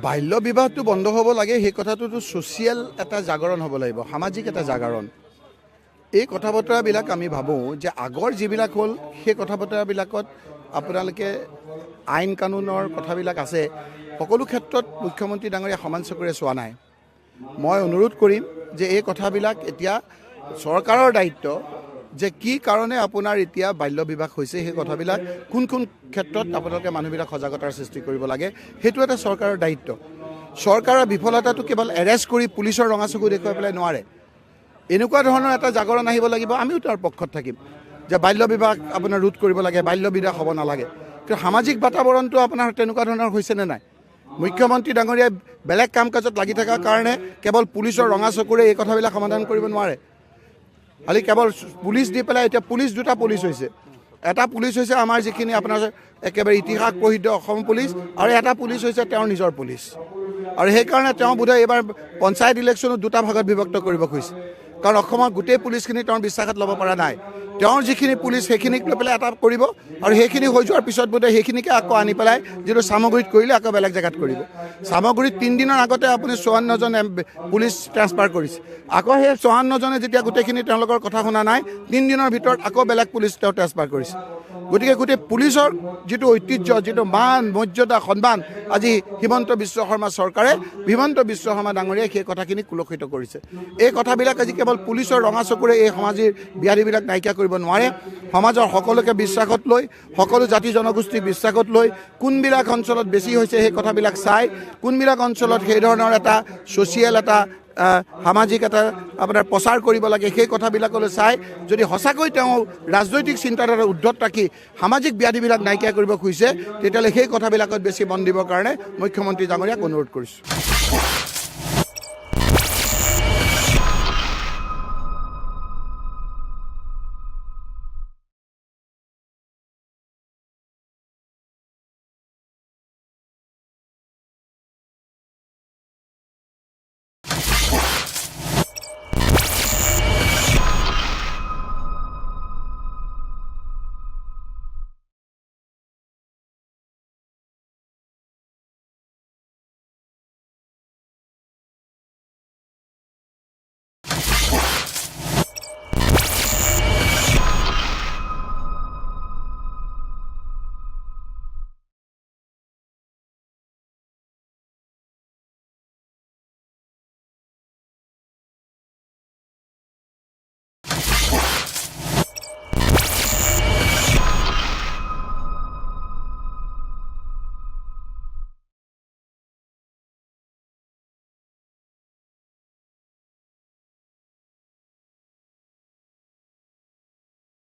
বাল্য বিবাহটো বন্ধ হ'ব লাগে সেই কথাটোতো ছ'চিয়েল এটা জাগৰণ হ'ব লাগিব, সামাজিক এটা জাগৰণ। এই কথা বতৰাবিলাক আমি ভাবোঁ যে আগৰ যিবিলাক হ'ল সেই কথা বতৰাবিলাকত আপোনালোকে আইন কানুনৰ কথাবিলাক আছে, সকলো ক্ষেত্ৰত মুখ্যমন্ত্ৰী ডাঙৰীয়া সমান চকুৰে চোৱা নাই। মই অনুৰোধ কৰিম যে এই কথাবিলাক এতিয়া চৰকাৰৰ দায়িত্ব যে কি কাৰণে আপোনাৰ এতিয়া বাল্য বিবাহ হৈছে, সেই কথাবিলাক কোন কোন ক্ষেত্ৰত আপোনালোকে মানুহবিলাক সজাগতাৰ সৃষ্টি কৰিব লাগে, সেইটো এটা চৰকাৰৰ দায়িত্ব। চৰকাৰৰ বিফলতাটো কেৱল এৰেষ্ট কৰি পুলিচৰ ৰঙা চকু দেখুৱাই পেলাই নোৱাৰে। এনেকুৱা ধৰণৰ এটা জাগৰণ আহিব লাগিব, আমিও তাৰ পক্ষত থাকিম যে বাল্য বিবাহ আপোনাৰ ৰোধ কৰিব লাগে, বাল্য বিবাহ হ'ব নালাগে। কিন্তু সামাজিক বাতাবৰণটো আপোনাৰ তেনেকুৱা ধৰণৰ হৈছেনে নাই? মুখ্যমন্ত্ৰী ডাঙৰীয়াই বেলেগ কাম কাজত লাগি থকাৰ কাৰণে কেৱল পুলিচৰ ৰঙা চকুৰে এই কথাবিলাক সমাধান কৰিব নোৱাৰে। খালি কেৱল পুলিচ দি পেলাই এতিয়া দুটা পুলিচ হৈছে। এটা পুলিচ হৈছে আমাৰ যিখিনি আপোনাৰ একেবাৰে ইতিহাস প্ৰসিদ্ধ অসম পুলিচ, আৰু এটা পুলিচ হৈছে তেওঁৰ নিজৰ পুলিচ। আৰু সেইকাৰণে তেওঁ বোধহয় এইবাৰ পঞ্চায়ত ইলেকশ্যনত দুটা ভাগত বিভক্ত কৰিব খুজিছে, কাৰণ অসমৰ গোটেই পুলিচখিনি তেওঁৰ বিশ্বাসত ল'ব পৰা নাই। তেওঁৰ যিখিনি পুলিচ সেইখিনিক লৈ পেলাই এটা কৰিব, আৰু সেইখিনি হৈ যোৱাৰ পিছত বোধহয় সেইখিনিকে আকৌ আনি পেলাই যিটো চামগুৰিত কৰিলে আকৌ বেলেগ জেগাত কৰিব। চামগুৰিত 3 দিনৰ আগতে আপুনি 54জন পুলিচ ট্ৰেন্সফাৰ কৰিছে, আকৌ সেই 54জনে যেতিয়া গোটেইখিনি তেওঁলোকৰ কথা শুনা নাই, 3 দিনৰ ভিতৰত আকৌ বেলেগ পুলিচ তেওঁ ট্ৰেন্সফাৰ কৰিছে। গতিকে গোটেই পুলিচৰ যিটো ঐতিহ্য, যিটো মান মৰ্যাদা সন্মান, আজি হিমন্ত বিশ্ব শৰ্মা চৰকাৰে, হিমন্ত বিশ্ব শৰ্মা ডাঙৰীয়াই সেই কথাখিনি কুলষিত কৰিছে। এই কথাবিলাক আজি কেৱল পুলিচৰ ৰঙা চকুৰে এই সমাজৰ ব্যাধিবিলাক নাইকিয়া কৰিব নোৱাৰে। সমাজৰ সকলোকে বিশ্বাসত লৈ, সকলো জাতি জনগোষ্ঠীক বিশ্বাসত লৈ, কোনবিলাক অঞ্চলত বেছি হৈছে সেই কথাবিলাক চাই, কোনবিলাক অঞ্চলত সেই ধৰণৰ এটা ছ'চিয়েল এটা সামাজিক এটা আপোনাৰ প্ৰচাৰ কৰিব লাগে, সেই কথাবিলাকলৈ চাই যদি সঁচাকৈ তেওঁ ৰাজনৈতিক চিন্তাধাৰা উদ্ধত ৰাখি সামাজিক ব্যাধিবিলাক নাইকিয়া কৰিব খুজিছে, তেতিয়াহ'লে সেই কথাবিলাকত বেছি মন দিবৰ কাৰণে মুখ্যমন্ত্ৰী ডাঙৰীয়াক অনুৰোধ কৰিছোঁ।